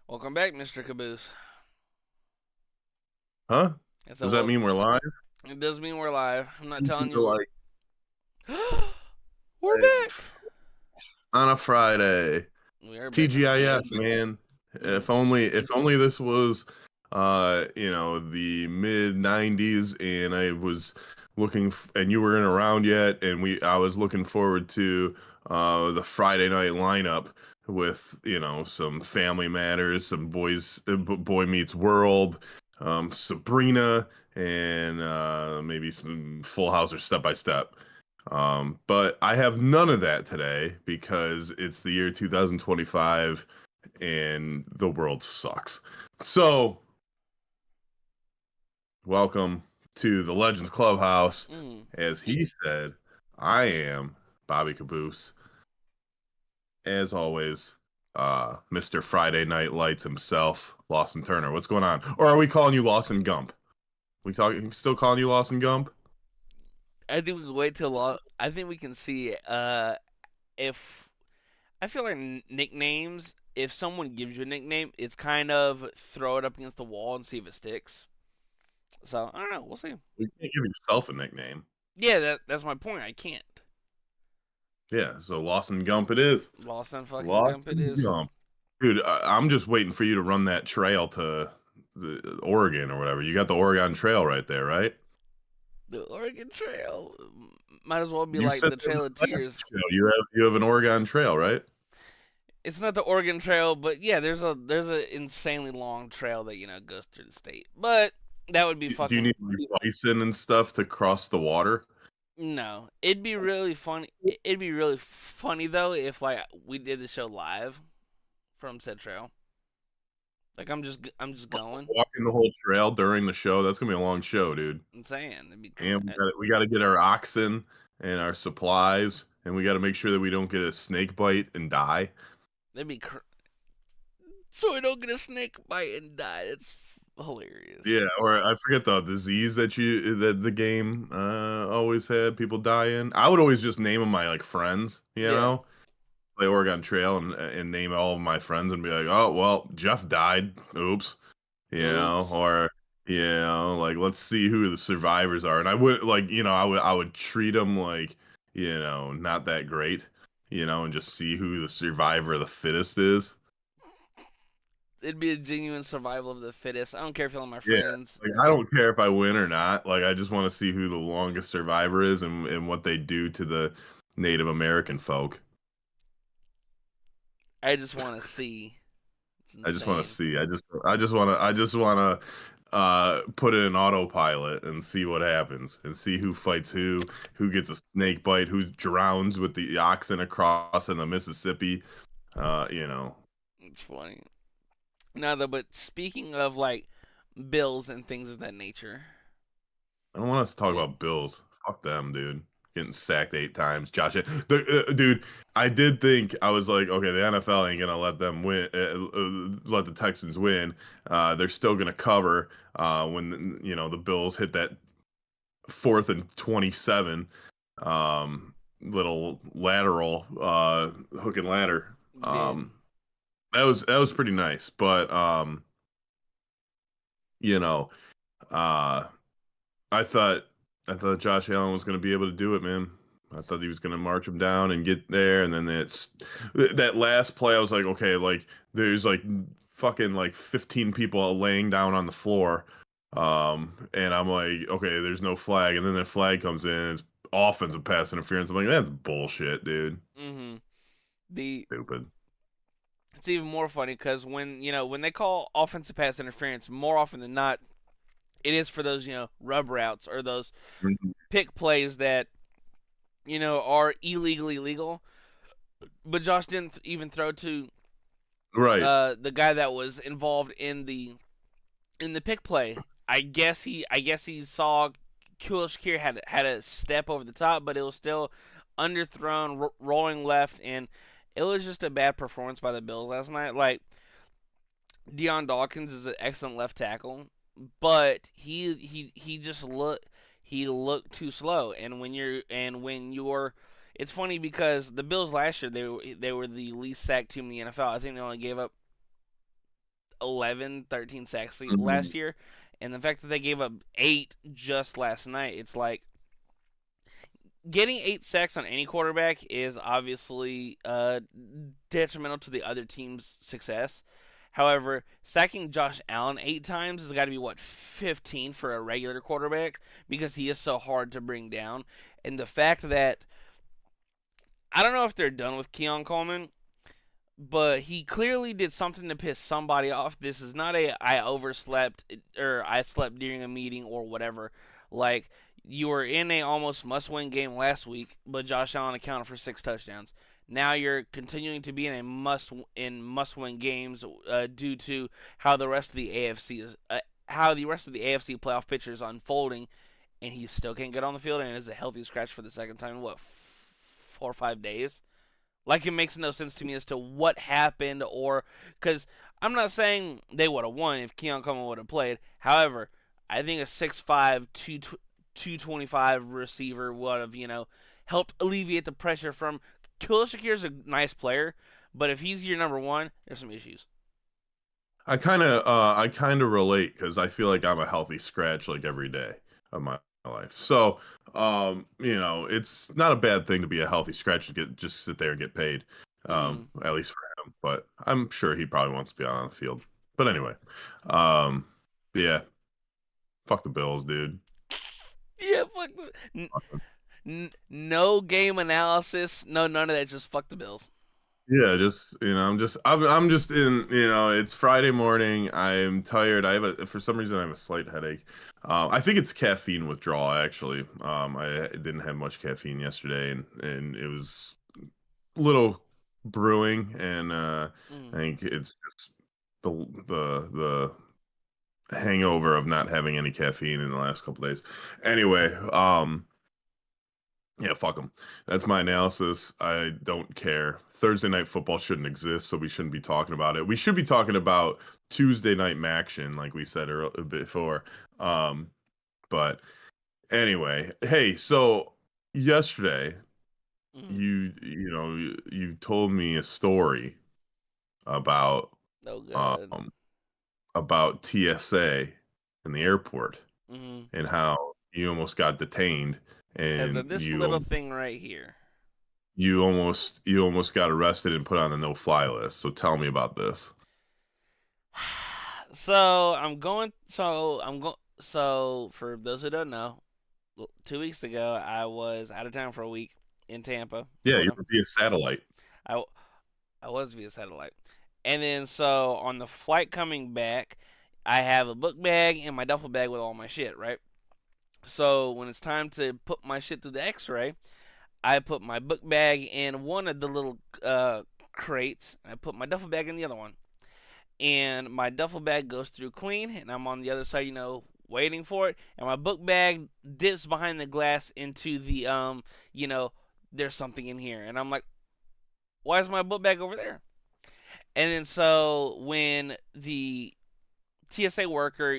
Welcome back, Mr. Kaboose. Huh? It's a Does that well. mean we're live? It does mean we're live. I'm not telling We're you. like We're back. on a Friday. We are back. TGIS, man. Mm. If only this was the mid 90s and I was and you weren't around yet and I was looking forward to the Friday night lineup with, some Family Matters, some Boy Meets World, Sabrina, and maybe some Full House or Step by Step. But I have none of that today because it's the year 2025 and the world sucks. So, welcome to the Legends Clubhouse. Mm. As he said, I am Bobby Caboose. As always, Mr. Friday Night Lights himself, Lawson Turner. What's going on? Or are we calling you Lawson Gump? Still calling you Lawson Gump? I think we can wait till I think we can see. If I feel like nicknames. If someone gives you a nickname, it's kind of throw it up against the wall and see if it sticks. So I don't know. We'll see. You can't give yourself a nickname. Yeah, that's my point. I can't. Yeah, so Lawson Gump it is. Lawson fucking Gump it Lawson is. Gump. Dude, I'm just waiting for you to run that trail to Oregon or whatever. You got the Oregon Trail right there, right? The Oregon Trail might as well be You like said the in Trail of the last Tears. show you have an Oregon Trail, right? It's not the Oregon Trail, but yeah, there's a insanely long trail that goes through the state. But that would be Do you fucking need like bison and stuff to cross the water? no. It'd be really funny. It'd be really funny though if like we did the show live from said trail. Like I'm just going. Walking the whole trail during the show, that's gonna be a long show, dude. I'm saying it'd be And we got to get our oxen and our supplies, and we got to make sure that we don't get a snake bite and die. it'd be so we don't get a snake bite and die. It's hilarious. Yeah, or I forget the disease that the game always had people die in. I would always just name them my like friends, Yeah. play Oregon Trail and name all of my friends and be like, oh well, Jeff died. Oops, Oops. or like let's see who the survivors are. And I would like, I would treat them like, not that great, and just see who the survivor of the fittest is. It'd be a genuine survival of the fittest. I don't care if you're my Yeah. friends. Like I don't care if I win or not. Like I just want to see who the longest survivor is and what they do to the Native American folk. I just want to see. It's I just want to insane. see. I just want to put it in autopilot and see what happens and see who fights who gets a snake bite, who drowns with the oxen across in the Mississippi. You know. It's funny. No, though, but speaking of like bills and things of that nature, I don't want us to talk yeah, about Bills. Fuck them, dude. Getting sacked 8 times. Dude, I did think I was like, okay, the NFL ain't gonna let them win, let the Texans win. They're still gonna cover when the Bills hit that 4th and 27, little lateral hook and ladder. did. That was pretty nice, but you know, uh, I thought I thought Josh Allen was going to be able to do it, man. I thought he was going to march him down and get there, and then that last play. I was like, okay, like there's like fucking like 15 people laying down on the floor, and I'm like, okay, there's no flag, and then the flag comes in, and it's offensive pass interference. I'm like, that's bullshit, dude. Mm-hmm. The Stupid. It's even more funny because when they call offensive pass interference, more often than not, it is for those rub routes or those Mhm. pick plays that are illegally legal. But Josh didn't even throw to Right. the guy that was involved in the pick play. I guess he saw Kula Shakir had a step over the top, but it was still underthrown, rolling left, and it was just a bad performance by the Bills last night. Like Deion Dawkins is an excellent left tackle, but he just looked too slow. And when you're it's funny because the Bills last year they were the least sacked team in the NFL. I think they only gave up 11, 13 sacks Mhm. last year, and the fact that they gave up 8 just last night, it's like getting 8 sacks on any quarterback is obviously detrimental to the other team's success. However, sacking Josh Allen 8 times has got to be what 15 for a regular quarterback because he is so hard to bring down. And the fact that I don't know if they're done with Keon Coleman, but he clearly did something to piss somebody off. This is not a I overslept or I slept during a meeting or whatever. Like you were in a almost must-win game last week, but Josh Allen accounted for 6 touchdowns. Now you're continuing to be in a must-win games due to how the rest of the AFC is how the rest of the AFC playoff picture is unfolding, and he still can't get on the field and is a healthy scratch for the second time in what 4 or 5 days. Like it makes no sense to me as to what happened, or because I'm not saying they would have won if Keon Coleman would have played. However, I think a 6'5", 225 receiver would have helped alleviate the pressure from. Khalil Shakir's a nice player, but if he's your number one, there's some issues. I kind of relate because I feel like I'm a healthy scratch like every day of my life. So, it's not a bad thing to be a healthy scratch and get just sit there and get paid. Mm. At least for him. But I'm sure he probably wants to be on the field. But anyway, um, yeah, fuck the Bills, dude. Yeah, fuck no game analysis, no none of that. Just fuck the Bills. Yeah, just I'm just in, it's Friday morning. I'm tired. For some reason I have a slight headache. I think it's caffeine withdrawal actually. I didn't have much caffeine yesterday and it was a little brewing and I Mm. think it's just the hangover of not having any caffeine in the last couple days. Anyway, yeah, fuck them. That's my analysis. I don't care. Thursday night football shouldn't exist, so we shouldn't be talking about it. We should be talking about Tuesday night action, like we said before. Um, but anyway, hey, so yesterday Mm. you told me a story about No good. um about TSA in the airport Mm. and how you almost got detained Because and of this little thing right here. you almost got arrested and put on the no-fly list. So tell me about this. So I'm going. So I'm going. So for those who don't know, 2 weeks ago I was out of town for a week in Tampa, Yeah, you Florida. were via satellite. I I was via satellite, and then so on the flight coming back, I have a book bag and my duffel bag with all my shit. Right. So when it's time to put my shit through the X-ray, I put my book bag in one of the little crates. And I put my duffel bag in the other one. And my duffel bag goes through clean, and I'm on the other side, waiting for it. And my book bag dips behind the glass into the there's something in here, and I'm like, why is my book bag over there? And then so when the TSA worker,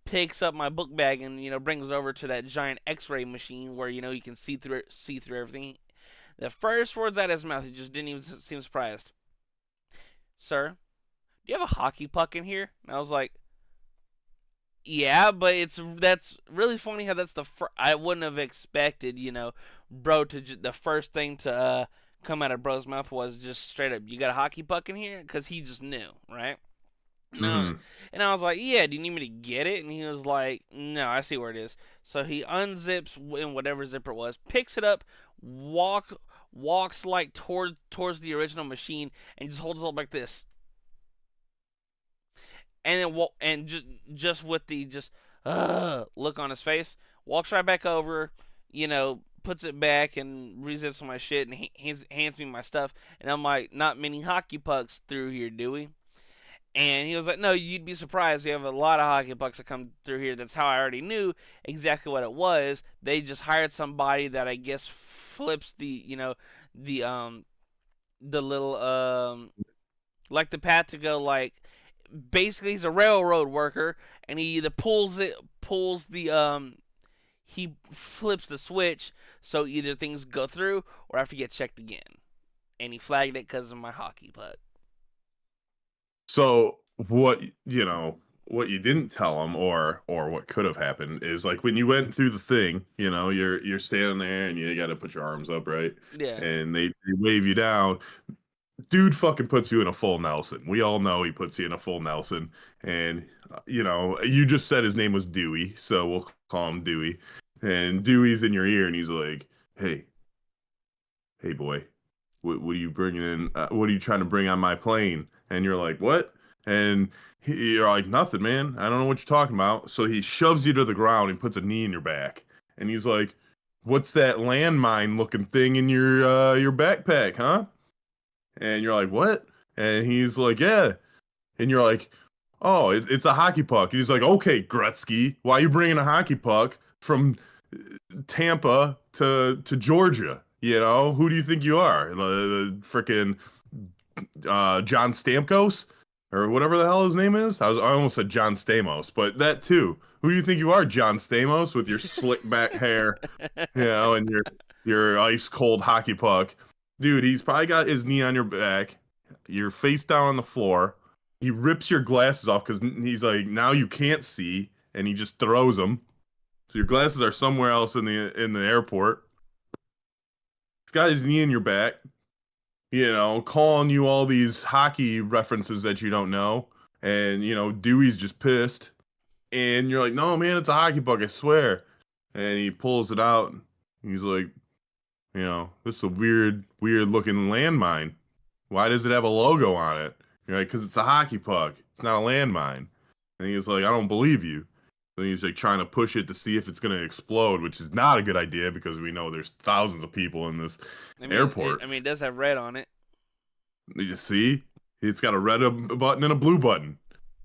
picks up my book bag and brings it over to that giant X-ray machine where you can see through everything. The first words out of his mouth, he just didn't even seem surprised. Sir, do you have a hockey puck in here? And I was like, yeah, but that's really funny how that's I wouldn't have expected, bro, the first thing to come out of bro's mouth was just straight up, you got a hockey puck in here? Because he just knew, right? No, Hmm. and I was like, yeah, do you need me to get it? And he was like, no, I see where it is. So he unzips in whatever zipper it was, picks it up, walk walks like towards the original machine, and just holds it up like this, and and just with the just look on his face, walks right back over, puts it back and rezips my shit and hands me my stuff, and I'm like, not many hockey pucks through here, do we? And he was like, no, you'd be surprised. We have a lot of hockey pucks that come through here. That's how I already knew exactly what it was. They just hired somebody that I guess flips the the little like the pad to go like basically he's a railroad worker and he either pulls the he flips the switch so either things go through or I have to get checked again. And he flagged it because of my hockey puck. So what what you didn't tell him, or what could have happened is like when you went through the thing, you're standing there and you got to put your arms up, right? Yeah. And they wave you down. Dude fucking puts you in a full Nelson. We all know he puts you in a full Nelson. And you just said his name was Dewey, so we'll call him Dewey. And Dewey's in your ear and he's like, "Hey, hey boy, what are you bringing in? What are you trying to bring on my plane?" And you're like, "What?" And you're like, "Nothing, man. I don't know what you're talking about." So he shoves you to the ground and puts a knee in your back. And he's like, "What's that landmine looking thing in your backpack, huh?" And you're like, "What?" And he's like, "Yeah." And you're like, "Oh, it's a hockey puck." And he's like, "Okay, Gretzky, why are you bringing a hockey puck from Tampa to Georgia? Who do you think you are? The freaking John Stamkos or whatever the hell his name is. I almost said John Stamos, but that too. Who do you think you are, John Stamos, with your slick back hair, and your ice cold hockey puck, dude? He's probably got his knee on your back. You're face down on the floor. He rips your glasses off because he's like, now you can't see, and he just throws them. So your glasses are somewhere else in the airport. He's got his knee in your back, calling you all these hockey references that you don't know. And, Dewey's just pissed. And you're like, "No, man, it's a hockey puck, I swear." And he pulls it out. And he's like, "This is a weird, weird looking landmine. Why does it have a logo on it?" You're like, "Because it's a hockey puck. It's not a landmine." And he's like, "I don't believe you." And he's like trying to push it to see if it's going to explode, which is not a good idea because we know there's thousands of people in this airport. It does have red on it. You see, it's got a red button and a blue button,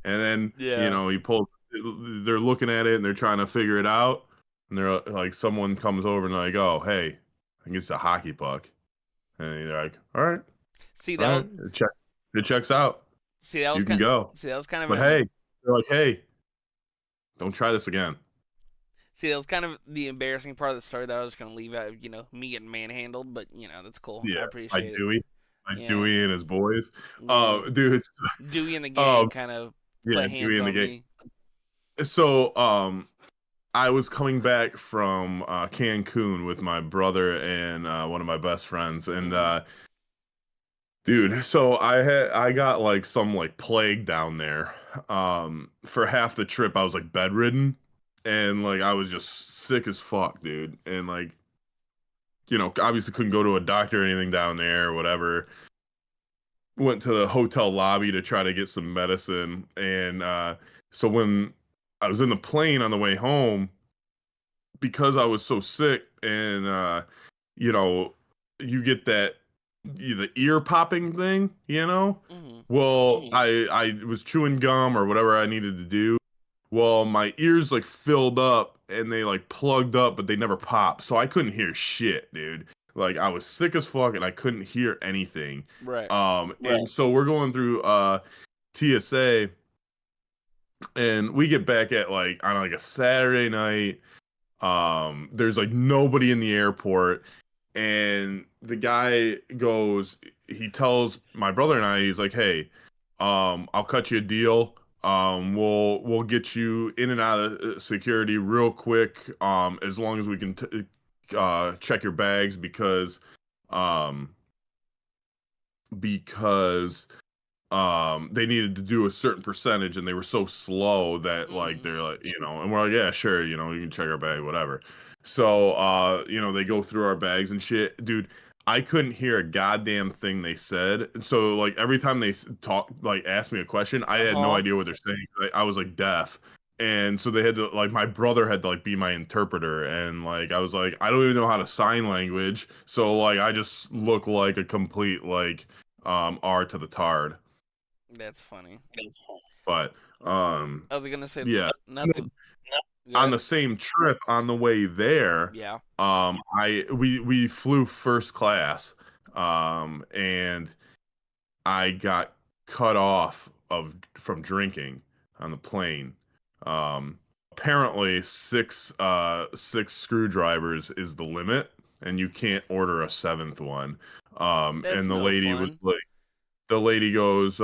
and then Yeah. he pulls. They're looking at it and they're trying to figure it out, and they're like, someone comes over and they're like, "Oh, hey, I think it's a hockey puck," and they're like, "All right, See all that was right, it checks out. see that was You can kind go." see that was kind of But an hey, they're like, "Hey, don't try this again." see that was kind of the embarrassing part of the story that I was gonna leave out. Me getting manhandled, but that's cool. I Yeah, by appreciate it. Dewey, by Yeah. Dewey and his boys. Yeah. Dude, it's Dewey and the um, gang kind of yeah, put hands Dewey in the on game. me. So, I was coming back from Cancun with my brother and one of my best friends, and Hmm. dude, so I got like some like plague down there. For half the trip, I was like bedridden, and like I was just sick as fuck, dude. And like obviously couldn't go to a doctor or anything down there or whatever. Went to the hotel lobby to try to get some medicine, and so when I was in the plane on the way home, because I was so sick and you know, you get that the ear popping thing. Hmm. Well, I was chewing gum or whatever I needed to do. Well, my ears like filled up and they like plugged up, but they never popped. So I couldn't hear shit, dude. Like I was sick as fuck and I couldn't hear anything. Right. And so we're going through TSA and we get back at like on like a Saturday night. There's like nobody in the airport, and the guy goes, he tells my brother and I, he's like, "Hey, I'll cut you a deal. We'll get you in and out of security real quick. As long as we can check your bags um, because they needed to do a certain percentage and they were so slow that like Hmm. they're like and we're like, yeah, sure, you can check our bag, whatever. So they go through our bags and shit, dude. I couldn't hear a goddamn thing they said, and so like every time they talk, like ask me a question, I Uh had no huh. idea what they're saying. I was like deaf, and so they had to like my brother had to like be my interpreter, and like I was like, I don't even know how to sign language, so like I just look like a complete like R to the tard. That's funny. But I was gonna say yeah, not the on good. the same trip on the way there, Yeah. we flew first class, and I got cut off of from drinking on the plane. Um, Apparently six screwdrivers is the limit, and you can't order a seventh one. That's And the no lady was fun. like, the lady goes,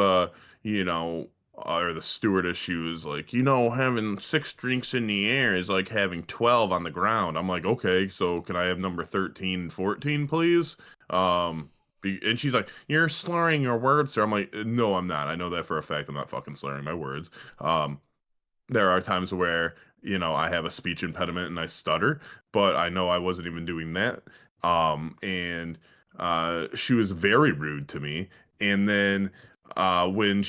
you know, or the stewardess, she was like, you know, having 6 drinks in the air is like having 12 on the ground. I'm like, okay, so can I have number 13 and 14, please? And she's like, you're slurring your words, sir. I'm like, no, I'm not. I know that for a fact. I'm not fucking slurring my words. Um, there are times where, I have a speech impediment and I stutter, but I know I wasn't even doing that. And she was very rude to me. And then when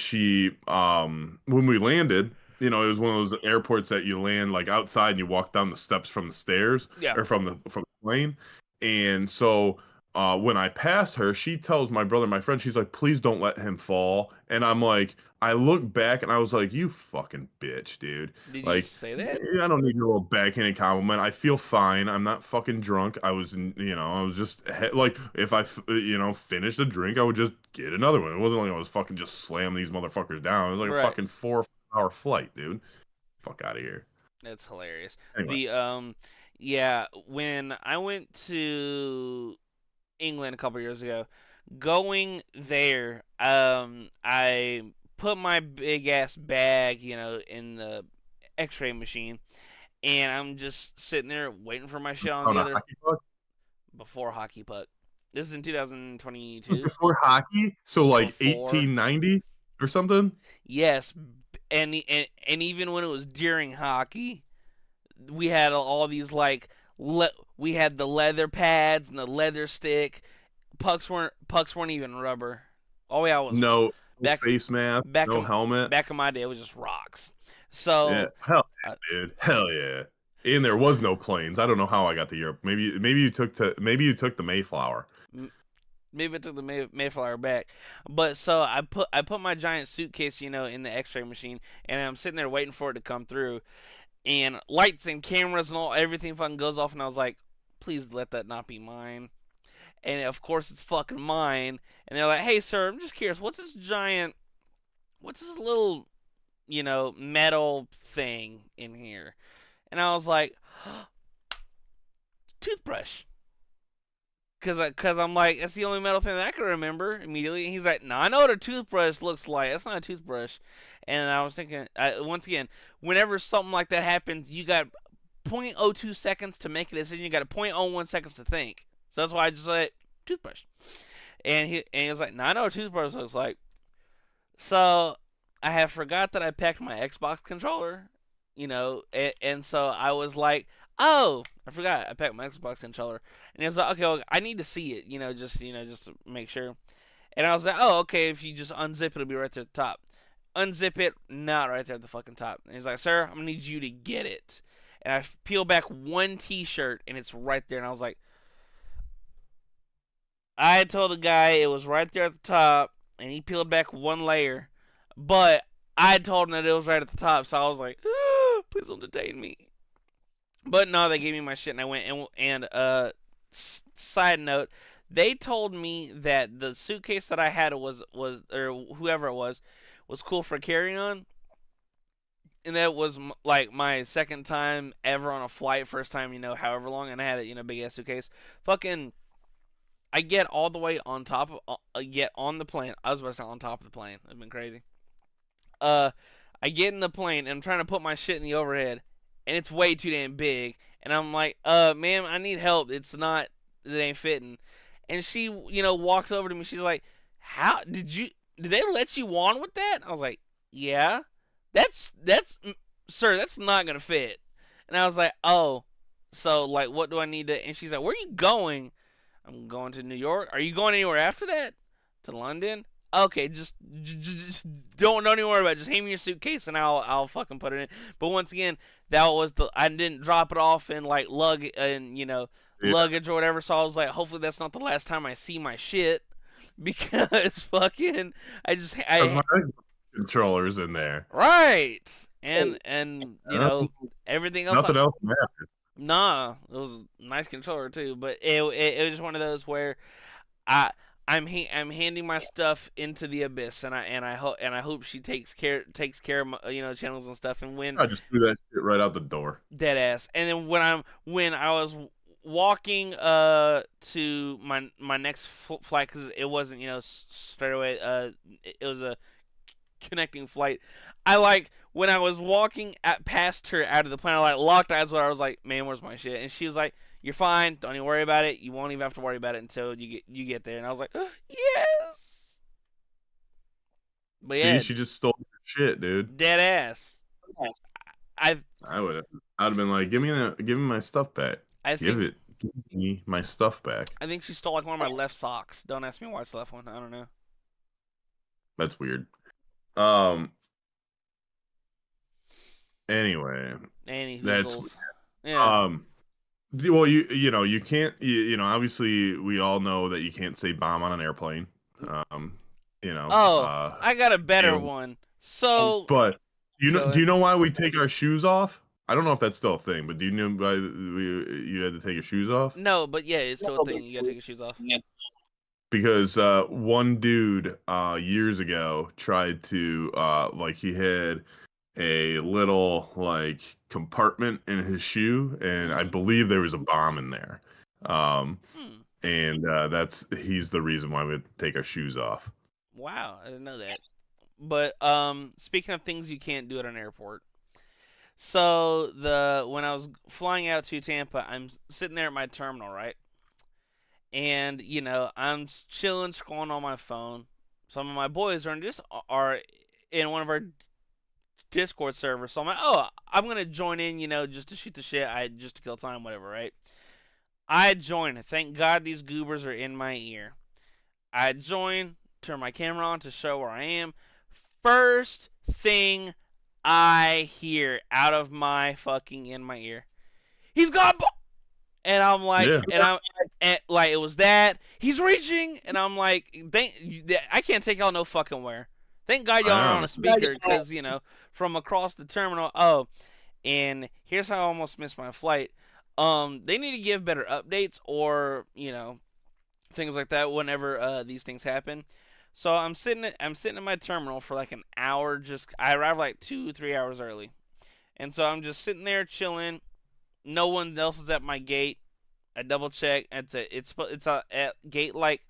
we landed, it was one of those airports that you land like outside and you walk down the steps from the stairs Yeah. or from the plane. And so when I passed her, she tells my brother, my friend, she's like, please don't let him fall. And I'm like, I look back and I was like, you fucking bitch, dude. Did you Like, say that? I don't need your little backhanded compliment. I feel fine. I'm not fucking drunk. I was just like, if finished a drink, I would just get another one. It wasn't like I was fucking just slamming these motherfuckers down. It was like a Right. fucking 4 hour flight, dude. Fuck out of here. That's hilarious. Anyway, Yeah, when I went to England a couple years ago, going there, I put my big ass bag, in the X-ray machine, and I'm just sitting there waiting for my shit on on the a other hockey puck before hockey puck. This is in 2022. before hockey, so like Before, 1890 or something. yes, and even when it was during hockey, we had all these like we had the leather pads and the leather stick. Pucks weren't even rubber. Oh yeah, was No back face mask, back no in helmet. back in my day it was just rocks. Yeah, So hell uh, yeah, dude. Hell yeah. And there was no planes. I don't know how I got to Europe. Maybe you took the Mayflower. maybe I took the Mayflower back, but so I put my giant suitcase, in the X-ray machine, and I'm sitting there waiting for it to come through, and lights and cameras and all everything fucking goes off, and I was like, please let that not be mine. And of course it's fucking mine. And they're like, hey sir, I'm just curious, what's this little, metal thing in here? And I was like, toothbrush. Cause I'm like, that's the only metal thing that I can remember immediately. And he's like, no, I know what a toothbrush looks like. That's not a toothbrush. And I was thinking, once again, whenever something like that happens, you got 0.02 seconds to make a decision. You got a 0.01 seconds to think. So that's why I just like toothbrush. And he was like, no, I know what a toothbrush looks like. So I have forgot that I packed my Xbox controller, and so I was like, oh, I forgot I packed my Xbox controller, and he was like, okay, well, I need to see it, just to make sure. And I was like, oh, okay, if you just unzip it, it'll be right there at the top. Unzip it, not right there at the fucking top. And he's like, sir, I'm gonna need you to get it. And I peel back one T-shirt, and it's right there, and I was like, I told the guy it was right there at the top, and he peeled back one layer. But I told him that it was right at the top, so I was like, please don't detain me. But no, they gave me my shit, and I went side note, they told me that the suitcase that I had was or whoever it was cool for carrying on, and that was like my second time ever on a flight, first time however long, and I had a big ass suitcase. Fucking I get all the way on top of get on the plane. I was about to say on top of the plane. That'd been crazy. Uh, I get in the plane and I'm trying to put my shit in the overhead, and it's way too damn big. And I'm like, ma'am, I need help. It ain't fitting. And she, walks over to me. She's like, how did they let you on with that? I was like, yeah. Sir, that's not gonna fit. And I was like, oh, so like, what do I need to? And she's like, where are you going? I'm going to New York. Are you going anywhere after that? To London? Okay, just don't even worry about it. Just hand me your suitcase and I'll fucking put it in. But once again, that was I didn't drop it off in like Yeah, luggage or whatever. So I was like, hopefully that's not the last time I see my shit because fucking because my I controller's in there. right Oh, and nothing, everything else. nothing else matters. Nah, it was a nice controller too, but it was one of those where I I'm handing my stuff into the abyss, and I hope she takes care of my, channels and stuff. And when I just threw that shit right out the door. dead ass, and then when I was walking to my next flight, because it wasn't straight away, it was a connecting flight. I like when I was walking past her out of the plane, I like locked eyes with her. I was like, "Man, where's my shit?" And she was like, "You're fine. Don't even worry about it. You won't even have to worry about it until you get there." And I was like, "Yes." But See, yeah, she just stole your shit, dude. dead ass. I I would have. I'd have been like, give me my stuff back. I Give think it. Give me my stuff back. I think she stole like one of my left socks. Don't ask me why it's the left one. I don't know. That's weird. Um. Anyway, Any that's hoozles. Yeah. um. Well, you can't obviously we all know that you can't say bomb on an airplane. Um. You know. Oh, I got a better You one. So but do go you know why we take our shoes off? I don't know if that's still a thing, but do you know why you had to take your shoes off? No, but yeah, it's still a thing. You gotta take your shoes off. Because one dude years ago tried to like he had a little like compartment in his shoe, and I Mm. believe there was a bomb in there. Um, Hmm. and he's the reason why we take our shoes off. Wow, I didn't know that. But speaking of things you can't do at an airport. So the when I was flying out to Tampa, I'm sitting there at my terminal, right? And I'm chilling, scrolling on my phone. Some of my boys are in one of our Discord servers, so I'm like, oh, I'm gonna join in, just to shoot the shit, just to kill time, whatever, right? I join. Thank God these goobers are in my ear. I join, turn my camera on to show where I am. First thing I hear out of my fucking in my ear, he's got and I'm like, Yeah, and like it was that he's reaching, and I'm like, I can't take y'all no fucking where. Thank God I y'all aren't know, on a man. speaker, because from across the terminal. Oh, and here's how I almost missed my flight. They need to give better updates, or things like that whenever these things happen. So I'm sitting in my terminal for like an hour. Just I arrived like 2-3 hours early, and so I'm just sitting there chilling. No one else is at my gate. I double check. It's a at gate like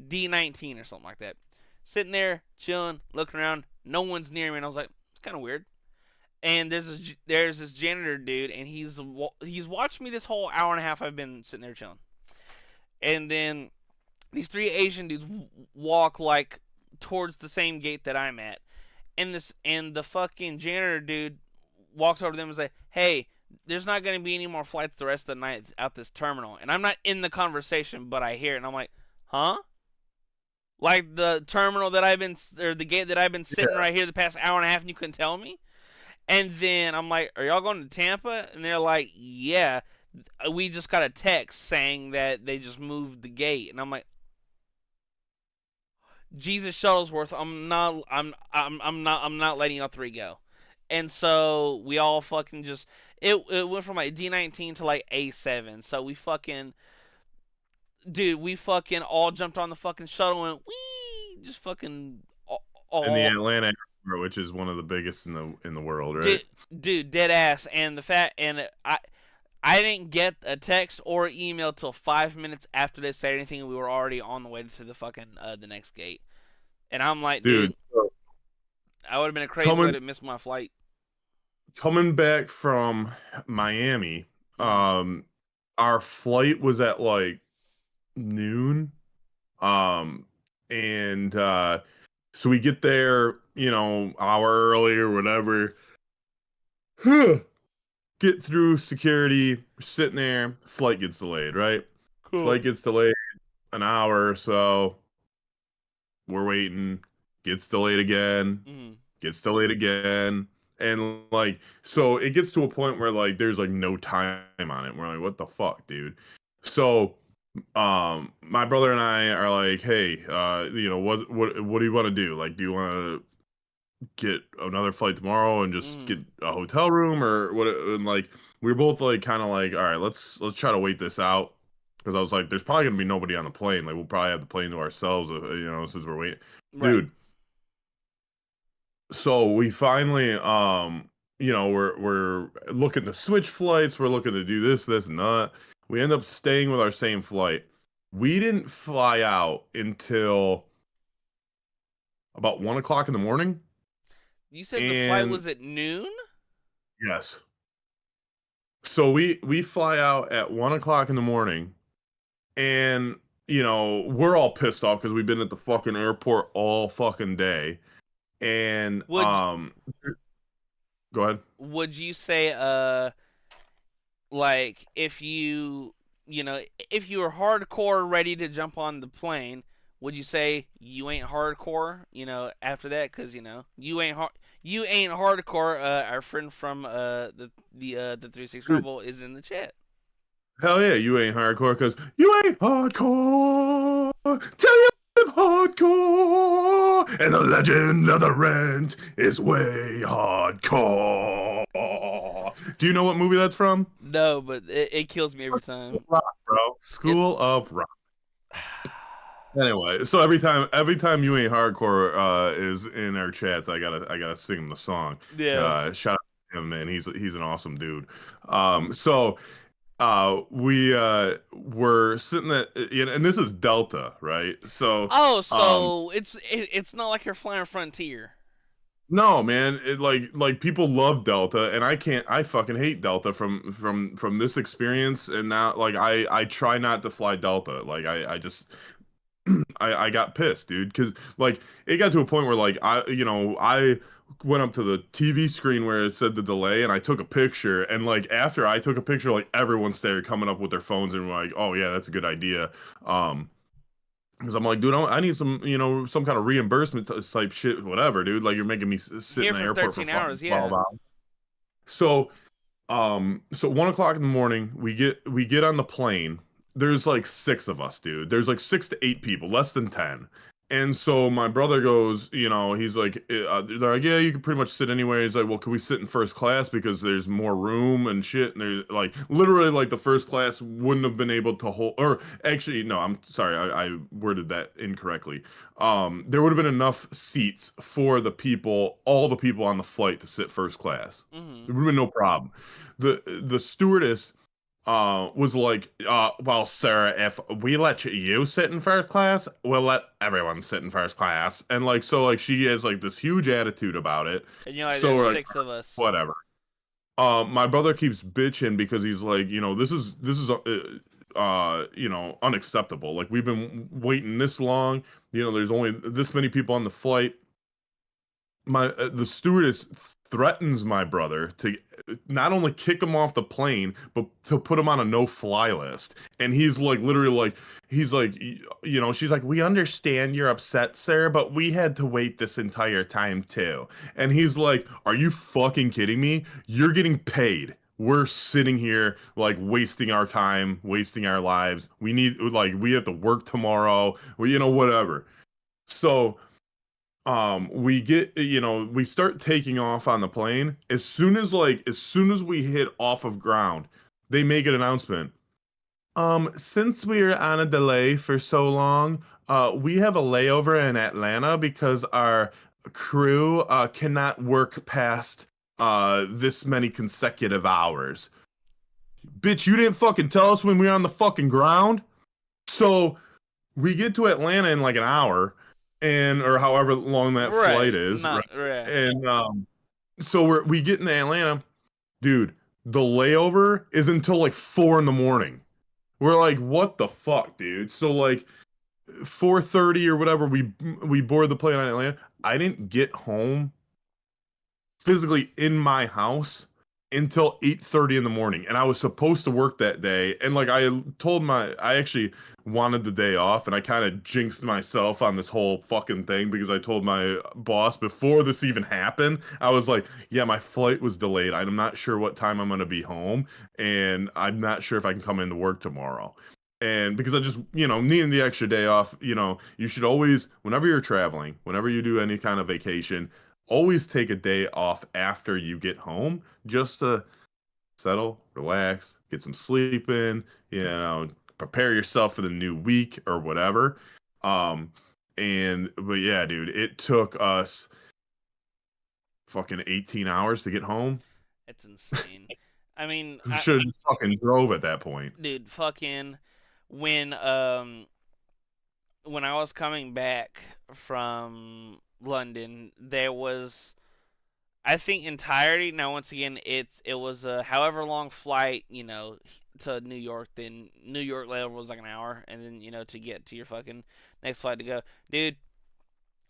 D19 or something like that. Sitting there chilling, looking around. No one's near me, and I was like, it's kind of weird. And there's this janitor dude, and he's watched me this whole hour and a half I've been sitting there chilling. And then these three Asian dudes walk like towards the same gate that I'm at, and the fucking janitor dude walks over to them and says, "Hey, there's not going to be any more flights the rest of the night out this terminal." And I'm not in the conversation, but I hear it, and I'm like, "Huh?" Like the terminal that I've been, or the gate that I've been sitting Yeah. right here the past hour and a half, and you couldn't tell me. And then I'm like, "Are y'all going to Tampa?" And they're like, "Yeah, we just got a text saying that they just moved the gate." And I'm like, Jesus Shuttlesworth, I'm not letting y'all three go. And so we all fucking just it went from like D19 to like A7. So we fucking all jumped on the fucking shuttle and wee just fucking And the all Atlanta airport, which is one of the biggest in the world, right? dude dead ass. And the fact, and I didn't get a text or email till 5 minutes after they said anything, and we were already on the way to the fucking the next gate. And I'm like, dude, Dude, I would have been a crazy way coming to miss my flight. coming back from Miami, Mm-hmm. um, our flight was at like noon. Um, and so we get there, hour early or whatever. Get through security, we're sitting there, flight gets delayed, right? Cool. Flight gets delayed an hour or so. We're waiting, gets delayed again, Mm-hmm. gets delayed again. And like, so it gets to a point where like there's like no time on it. We're like, what the fuck, dude? So my brother and I are like, hey, what do you want to do? Like, do you want to get another flight tomorrow and just get Mm-hmm. a hotel room or what? And like, we were both like, kind of like, all right, let's try to wait this out. Because I was like, there's probably gonna be nobody on the plane. Like, we'll probably have the plane to ourselves, since we're waiting, Right. dude. So we finally, we're looking to switch flights. We're looking to do this, and that. We end up staying with our same flight. We didn't fly out until about 1 o'clock in the morning. You said the flight And was at noon? yes, so we fly out at 1 o'clock in the morning, and we're all pissed off because we've been at the fucking airport all fucking day. And Would go ahead. would you say like if you were hardcore ready to jump on the plane, would you say you ain't hardcore, after that? Because you ain't hardcore. Our friend from the 36 Dude, Rebel is in the chat. hell yeah, you ain't hardcore because you ain't hardcore. Tell you live hardcore, and the legend of the rent is way hardcore. Do you know what movie that's from? No, but it kills me every time. Rock, bro. It. School of Rock. Anyway, so every time you ain't hardcore is in our chats, I gotta sing him the song. Yeah. Shout out to him, man. He's an awesome dude. So we were sitting at, and this is Delta, right? So Oh, um so it's not like you're flying Frontier. no, man, like people love Delta, and I fucking hate Delta from this experience. And now, like, I try not to fly Delta. Like, I just I got pissed, dude, because like it got to a point where like I went up to the TV screen where it said the delay, and I took a picture, and like after I took a picture, like everyone started coming up with their phones and were like, oh yeah, that's a good idea. Um, because I'm like, dude, I need some some kind of reimbursement type shit, whatever, dude. Like you're making me sit in Here the for airport for 13 fucking hours, 12 yeah. hours. So so 1 o'clock in the morning, we get on the plane. There's like six of us, dude. There's like 6 to 8 people, less than 10. And so my brother goes, he's like, they're like, yeah, you can pretty much sit anywhere. He's like, well, can we sit in first class because there's more room and shit? And there's like, literally, like the first class wouldn't have been able to hold, or actually, no, I'm sorry, I worded that incorrectly. There would have been enough seats for all the people on the flight to sit first class. Mhm. There would have been no problem. The stewardess was like, well, sir, if we let you sit in first class, we'll let everyone sit in first class. And like, so like she has like this huge attitude about it. And you're like, So there's we're like, 6 of us. whatever. My brother keeps bitching because he's like, this is unacceptable. Like we've been waiting this long. There's only this many people on the flight. The stewardess threatens my brother to not only kick him off the plane but to put him on a no-fly list. And he's like, literally, like, he's like, she's like, we understand you're upset, sir, but we had to wait this entire time too. And he's like, are you fucking kidding me? You're getting paid. We're sitting here like wasting our time, wasting our lives. We have to work tomorrow, whatever. So we start taking off on the plane. As soon as we hit off of ground, they make an announcement. Since we're on a delay for so long, we have a layover in Atlanta because our crew cannot work past this many consecutive hours. Bitch, you didn't fucking tell us when we were on the fucking ground. So we get to Atlanta in like an hour, and or however long that flight Right. is, right? Not right. And so we get into Atlanta, dude. The layover is until like 4 in the morning. We're like, what the fuck, dude? So like 4:30 or whatever, we board the plane on Atlanta. I didn't get home physically in my house until 8:30 in the morning, and I was supposed to work that day. And like I actually wanted the day off, and I kind of jinxed myself on this whole fucking thing because I told my boss before this even happened. I was like, yeah, my flight was delayed. I'm not sure what time I'm going to be home, and I'm not sure if I can come into work tomorrow. And because I just, needing the extra day off, you should always, whenever you're traveling, whenever you do any kind of vacation, always take a day off after you get home just to settle, relax, get some sleep in, prepare yourself for the new week or whatever. But yeah, dude, it took us fucking 18 hours to get home. It's insane. I mean, We should have fucking drove at that point. dude, fucking when when I was coming back from London, there was, I think, entirety. Now, once again, it was a however long flight, to New York. Then New York layover was like an hour, and then to get to your fucking next flight to go, dude.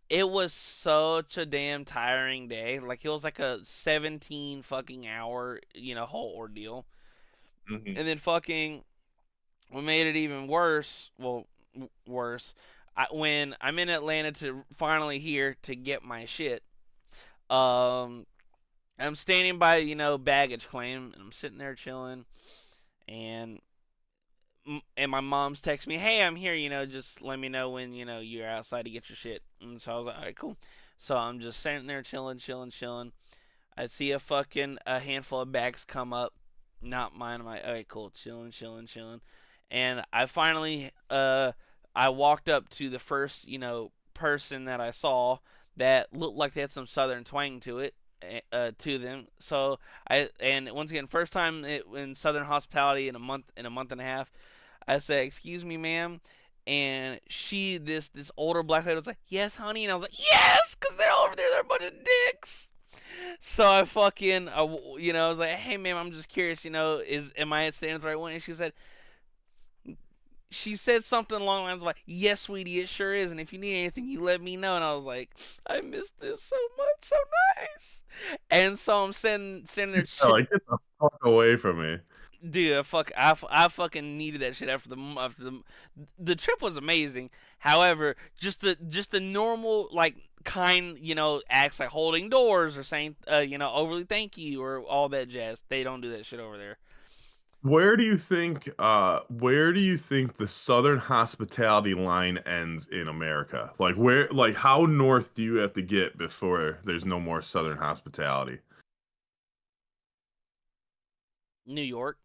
It was such a damn tiring day. Like it was like a 17 fucking hour, whole ordeal. Hmm. And then fucking what made it even worse, well, worse, when I'm in Atlanta to finally here to get my shit. Um, I'm standing by, baggage claim, and I'm sitting there chilling, and my mom's texting me, "Hey, I'm here. Just let me know when you're outside to get your shit." And so I was like, "All right, cool." So I'm just sitting there chilling, chilling, chilling. I see a handful of bags come up, not mine. I'm like, "All right, cool, chilling, chilling, chilling." And I finally I walked up to the first person that I saw that looked like they had some southern twang to it. To them, so and once again, first time in Southern hospitality in a month and a half. I said, "Excuse me, ma'am," and this older black lady was like, "Yes, honey," and I was like, "Yes," because they're over there, they're a bunch of dicks. So I was like, "Hey, ma'am, I'm just curious, am I saying the right one?" And she said something along the lines of like, "Yes, sweetie, it sure is, and if you need anything, you let me know." And I was like, "I miss this so much, so nice." And so I'm sitting there, Like, get the fuck away from me. dude. I fucking needed that shit after the trip was amazing. However, just the normal like kind acts like holding doors or saying overly thank you or all that jazz. They don't do that shit over there. Where do you think the Southern hospitality line ends in America? Like how north do you have to get before there's no more Southern hospitality? New York,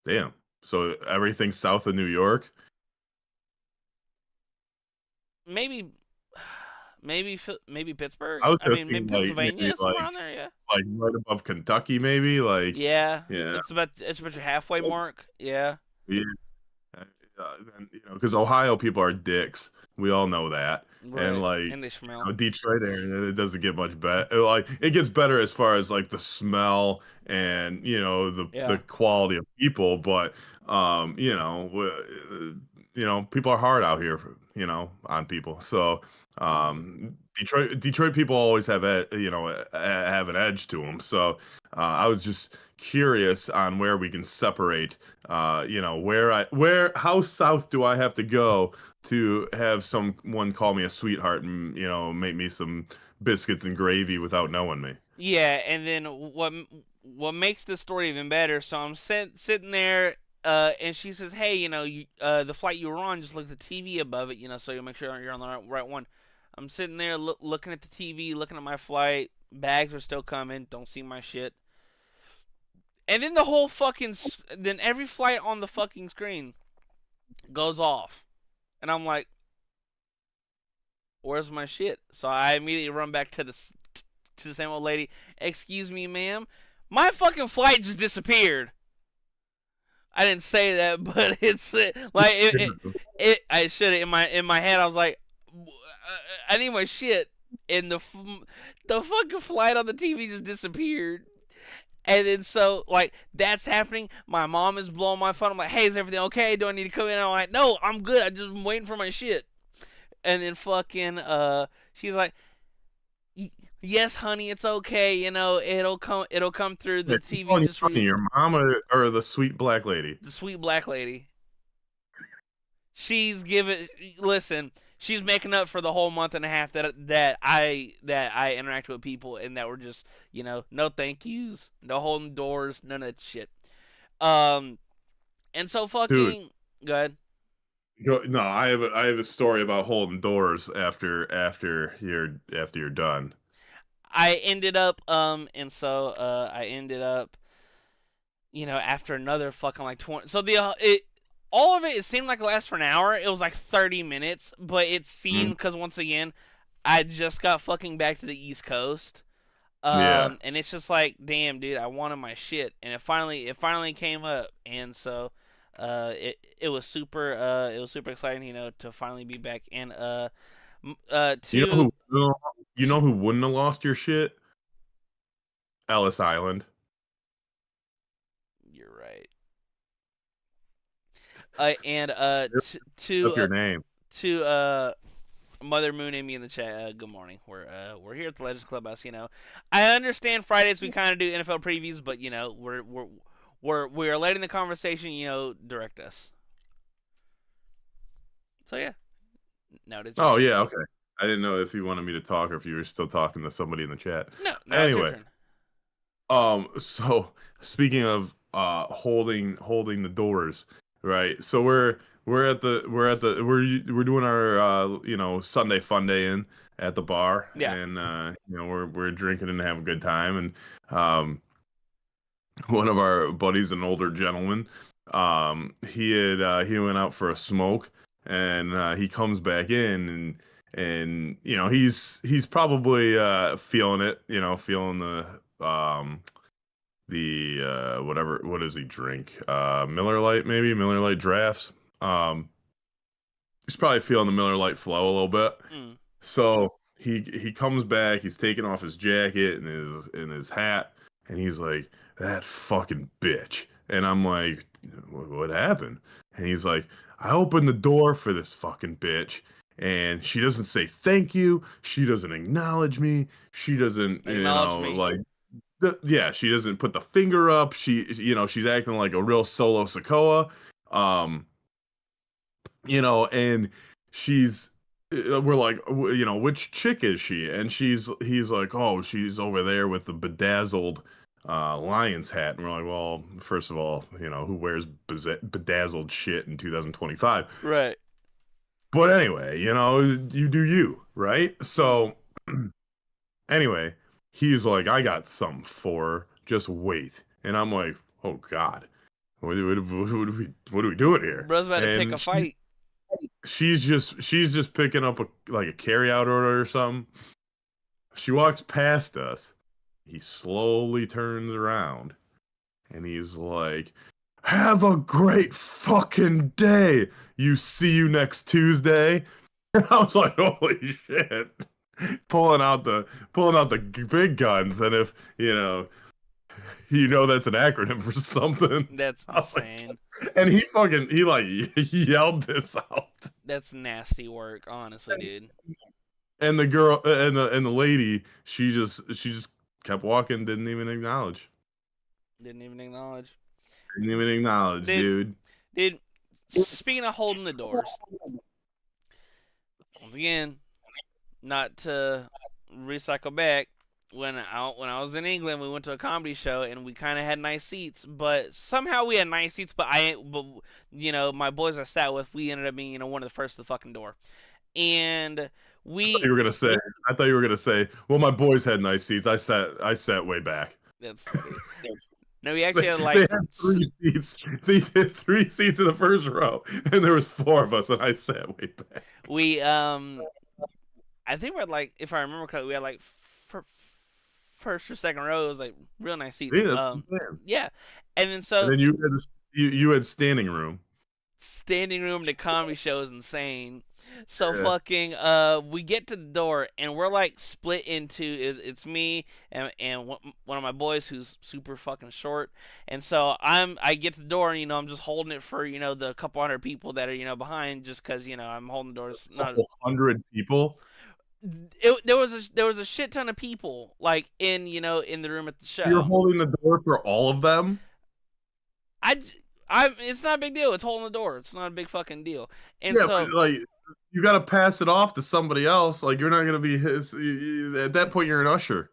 Damn. So everything south of New York? maybe maybe Pittsburgh. I was I just mean thinking maybe like maybe Pennsylvania somewhere on there. Yeah, right above Kentucky, maybe yeah. yeah, It's about your halfway mark. Yeah, yeah. And, because Ohio people are dicks. We all know that. And right. And they smell. Detroit area, it doesn't get much better. Like it gets better as far as like the smell and the Yeah. quality of people, but people are hard out here, on people. So Hmm. Detroit people always have an edge to them. So I was just curious on where we can separate how south do I have to go to have someone call me a sweetheart and make me some biscuits and gravy without knowing me? Yeah, and then what makes this story even better? So I'm sitting there, and she says, "Hey, the flight you were on, just look at the TV above it, so you'll make sure you're on the right one." I'm sitting there looking at the TV, looking at my flight. Bags are still coming. Don't see my shit. And then then every flight on the fucking screen goes off, and I'm like, "Where's my shit?" So I immediately run back to the same old lady. "Excuse me, ma'am, my fucking flight just disappeared." I didn't say that, but it's like I should have in my head. I was like, I need my shit, and the fucking flight on the TV just disappeared. And then so like that's happening. My mom is blowing my phone. I'm like, "Hey, is everything okay? Do I need to come in?" And I'm like, "No, I'm good. I just been waiting for my shit." And then fucking she's like, "Yes, honey, it's okay. It'll come through. The Wait, who's TV calling you just honey, your mom or the sweet black lady? the sweet black lady. She's giving. Listen, she's making up for the whole month and a half that I interacted with people and that were just no thank yous, no holding doors, none of that shit. Um, and so Dude, fucking good. no, I have a story about holding doors after you're done. I ended up and so I ended up after another fucking like 20. So all of it seemed like it lasted for an hour. It was like 30 minutes, but it seemed Mhm. because once again I just got fucking back to the East Coast. Yeah. And it's just like, damn, dude, I wanted my shit, and it finally came up, and so, it was super exciting, to finally be back. And You Two. know who wouldn't have lost your shit? Ellis Island. You're right. And Up your name. to Mother Moon and me in the chat. Good morning. We're here at the Legends Clubhouse. I understand Fridays we kind of do NFL previews, but we're letting the conversation direct us. So yeah, now it is your Oh turn. yeah, okay. I didn't know if you wanted me to talk or if you were still talking to somebody in the chat. No, now it's your Anyway, turn. so speaking of holding the doors, right? So we're doing our Sunday fun day in at the bar, Yeah. and we're drinking and having a good time, and one of our buddies, an older gentleman, he went out for a smoke, and he comes back in, and he's probably feeling it, feeling the whatever, what does he drink? Miller Lite, maybe Miller Lite drafts. He's probably feeling the Miller Lite flow a little bit. Mm. So he comes back, he's taking off his jacket and his hat, and he's like, "That fucking bitch." And I'm like, "What happened?" And he's like, "I opened the door for this fucking bitch, and she doesn't say thank you. She doesn't acknowledge me. She doesn't, Acknowledge me. like, yeah, she doesn't put the finger up. She's acting like a real solo Sokoa. Um, and she's we're like, which chick is she? And he's like, oh, she's over there with the bedazzled Lions hat. And we're like, well, first of all, who wears bedazzled shit in 2025? Right. But anyway, you do you, right? Mm. So anyway, he's like, I got something for her. Just wait. And I'm like, oh God, what are we doing here? Bro's about to pick a And fight. she's just picking up a carry out order or something. She walks past us. He slowly turns around and he's like, "Have a great fucking day. See you next Tuesday." And I was like, "Holy shit!" Pulling out the big guns, and if that's an acronym for something. That's I was like, insane. and he yelled this out. That's nasty work, honestly, dude. And the girl and the lady, she just kept walking, didn't even acknowledge. Didn't even acknowledge. Didn't even acknowledge, Dude, dude. dude. Speaking of holding the doors, once again, not to recycle back. When I was in England, we went to a comedy show and we kind of had nice seats, but somehow we had nice seats. But my boys I sat with, we ended up being one of the first to the fucking door, and we. I thought you were gonna say, well, my boys had nice seats. I sat way back. That's funny. No, we actually had They had 3 seats. They had 3 seats in the first row, and there was 4 of us, and I sat way back. We I think we had if I remember correctly, we had first or second row. It was real nice seats. Yeah, and then And then you had standing room. standing room to comedy show is insane. So Yeah. fucking we get to the door and we're split into it's me and one of my boys who's super fucking short, and so I get to the door and I'm just holding it for the couple hundred people that are behind, just because I'm holding the doors. Not 100 people. there was a shit ton of people in in the room at the show. You're holding the door for all of them. It's not a big deal. It's holding the door. It's not a big fucking deal. And Yeah, so but, you got to pass it off to somebody else. You're not gonna be his. At that point, you're an usher.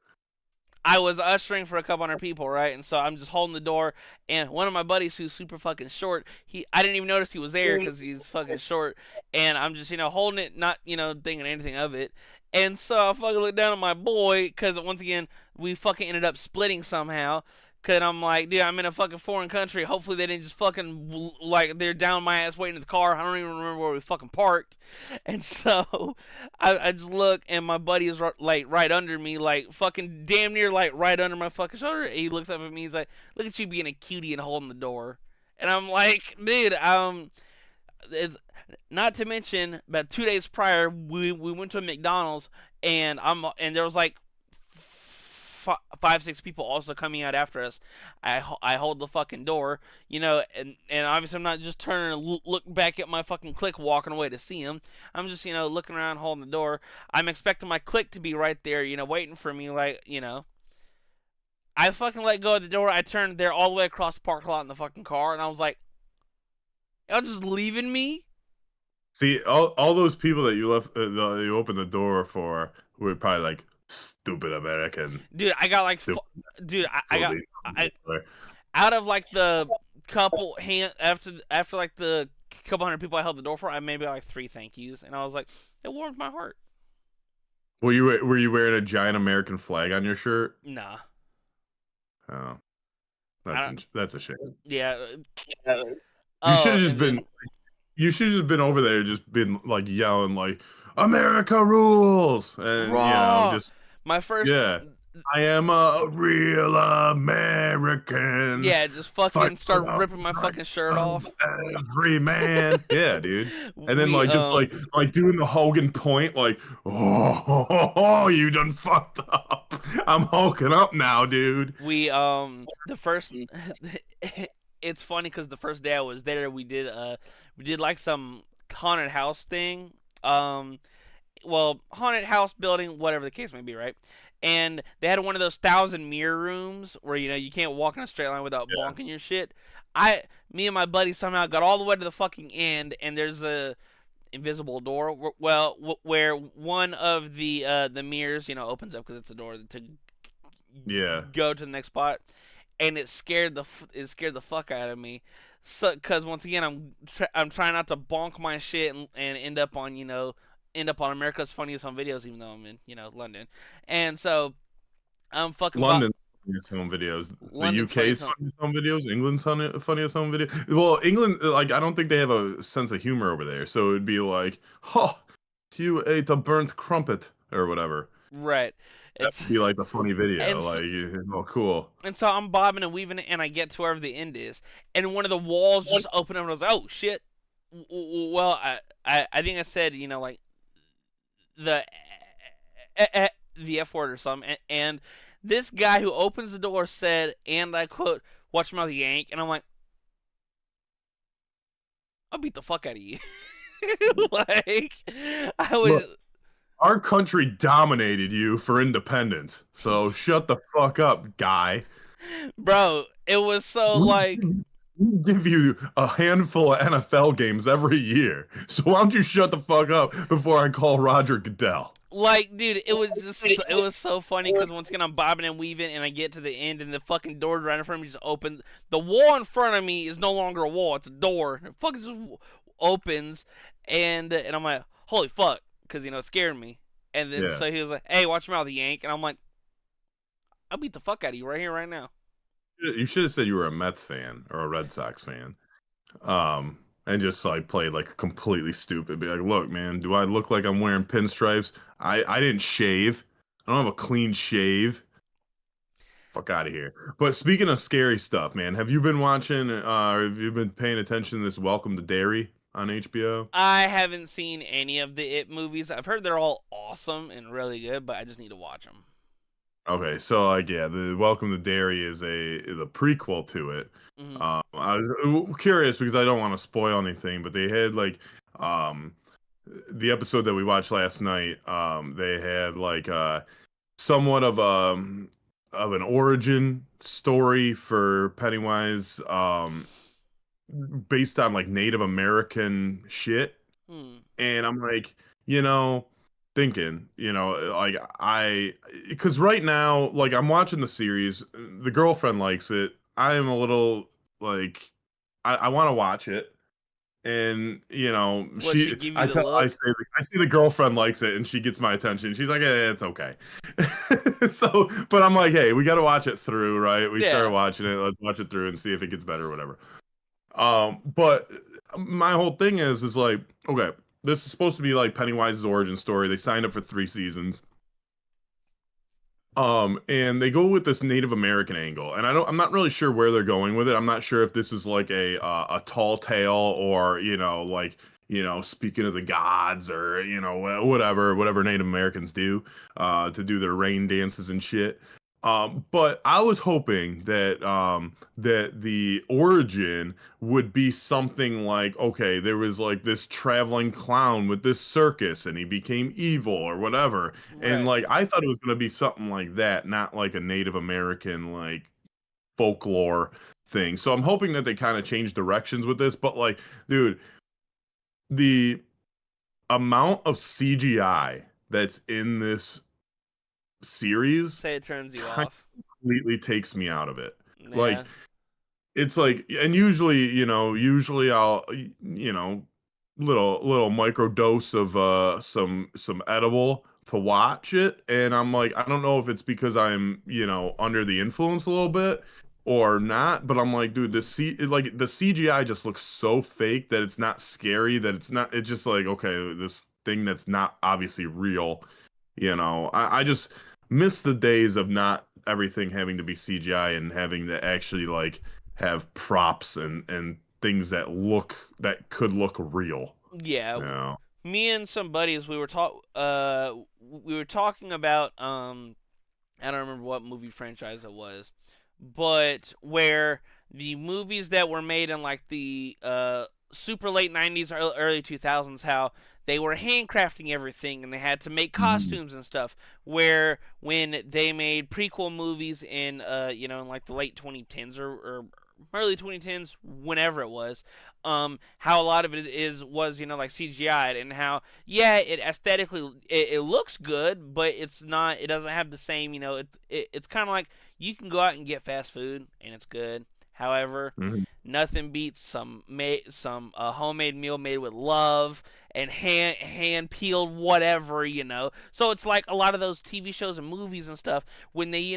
I was ushering for a couple hundred people, right? And so I'm just holding the door, and one of my buddies who's super fucking short, I didn't even notice he was there because he's fucking short, and I'm just holding it, not thinking anything of it. And so I fucking look down at my boy, because once again we fucking ended up splitting somehow. Cause I'm like, dude, I'm in a fucking foreign country. Hopefully they didn't just fucking they're down my ass waiting in the car. I don't even remember where we fucking parked. And so I just look and my buddy is right under me, fucking damn near right under my fucking shoulder. And he looks up at me. He's like, "Look at you being a cutie and holding the door." And I'm like, dude, Not to mention, about 2 days prior, we went to a McDonald's, and there was like 5, 6 people also coming out after us. I hold the fucking door, and obviously I'm not just turning and look back at my fucking clique walking away to see him. I'm just looking around holding the door. I'm expecting my clique to be right there, waiting for me, I fucking let go of the door. I turned there all the way across the parking lot in the fucking car, and I was like, y'all just leaving me? See, all those people that you left, you opened the door for, were probably like stupid American. Dude, I got like, dude, I got, out of like the couple hand after like the couple hundred people I held the door for, I maybe got like 3 thank yous, and I was like, it warmed my heart. Were you wearing a giant American flag on your shirt? Nah, Oh, I, that's a shame. yeah. You should Oh, have just and then been you should have just been over there, just been like yelling like America rules, and raw. just My first, yeah. I am a real American. yeah, just Fight fucking for start the ripping my fucking rights shirt of off. every man. Yeah, dude. And then we just like doing the Hogan point, like, oh, you done fucked up. I'm hulking up now, dude. we the first it's funny because the first day I was there, we did like some haunted house thing. Well, haunted house building, whatever the case may be, right? And they had one of those 1,000 mirror rooms where you can't walk in a straight line without Yeah. bonking your shit. Me and my buddy somehow got all the way to the fucking end, and there's a invisible door. Well, where one of the mirrors, opens up because it's a door to Yeah. go to the next spot, and it scared the fuck out of me. So, cause once again, I'm trying not to bonk my shit and end up on America's Funniest Home Videos, even though I'm in London, and so I'm fucking London's funniest home videos. The London's UK's Funniest Home. funniest home videos. England's funniest home video. Well, England, like, I don't think they have a sense of humor over there. So it'd be like, oh, you ate a burnt crumpet or whatever. Right. That It's would be like the funny video. and Like, oh, cool. and so I'm bobbing and weaving, and I get to wherever the end is, and one of the walls just opened up, and I was like, oh shit. Well, I think I said like the the F word or something, and this guy who opens the door said, and I quote, "Watch your mouth, yank," and I'm like, I'll beat the fuck out of you. Like, I was, Look, our country dominated you for independence. So shut the fuck up, guy. bro, it was so like, We give you a handful of NFL games every year. So why don't you shut the fuck up before I call Roger Goodell? dude, it was so funny because once again I'm bobbing and weaving, and I get to the end, and the fucking door right in front of me just opened. The wall in front of me is no longer a wall; it's a door. It fucking just opens, and I'm like, holy fuck, because it scared me. And then Yeah. so he was like, hey, watch your mouth, yank, and I'm like, I'll beat the fuck out of you right here, right now. You should have said you were a Mets fan or a Red Sox fan. And just like played like completely stupid. Be like, look, man, do I look like I'm wearing pinstripes? I didn't shave. I don't have a clean shave. Fuck out of here. But speaking of scary stuff, man, have you been watching or have you been paying attention to this Welcome to Derry on HBO? I haven't seen any of the It movies. I've heard they're all awesome and really good, but I just need to watch them. Okay, so like yeah, the Welcome to Derry is a prequel to it. Mm-hmm. I was curious because I don't want to spoil anything, but they had like um the episode that we watched last night. They had like somewhat of an origin story for Pennywise, based on like Native American shit. Hmm. And I'm like, you know, thinking, like because right now, like I'm watching the series, the girlfriend likes it. I am a little like, I want to watch it, and What, she give you the I look? say, I see the girlfriend likes it, and she gets my attention. She's like, it's okay. So, but I'm like, hey, we got to watch it through, right? We started Yeah. watching it. Let's watch it through and see if it gets better or whatever. But my whole thing is like, okay, this is supposed to be like Pennywise's origin story. They signed up for 3 seasons. And they go with this Native American angle, and I'm not really sure where they're going with it. I'm not sure if this is like a tall tale or like speaking of the gods or whatever Native Americans do to do their rain dances and shit. But I was hoping that the origin would be something like, okay, there was like this traveling clown with this circus and he became evil or whatever. And Right. like I thought it was gonna be something like that, not like a Native American like folklore thing. So I'm hoping that they kind of change directions with this, but like, dude, the amount of CGI that's in this series Say it turns you kind off. of completely takes me out of it. Like Yeah. it's like, and usually I'll, little micro dose of some edible to watch it, and I'm like, I don't know if it's because I'm, under the influence a little bit or not, but I'm like, dude, like the CGI just looks so fake that it's not scary, that it's just like, okay, this thing that's not obviously real. I just miss the days of not everything having to be CGI and having to actually like have props and things that could look real. Yeah. Yeah. Me and some buddies, we were talking about I don't remember what movie franchise it was, but where the movies that were made in like the super late 90s, early 2000s, how they were handcrafting everything and they had to make Mhm. costumes and stuff. Where when they made prequel movies in in like the late 2010s or early 2010s, whenever it was, how a lot of it was like CGI and how yeah, it aesthetically it looks good, but it's not. It doesn't have the same. It's kind of like you can go out and get fast food and it's good. However, Mhm. nothing beats some homemade meal made with love and hand peeled whatever. So it's like a lot of those TV shows and movies and stuff when they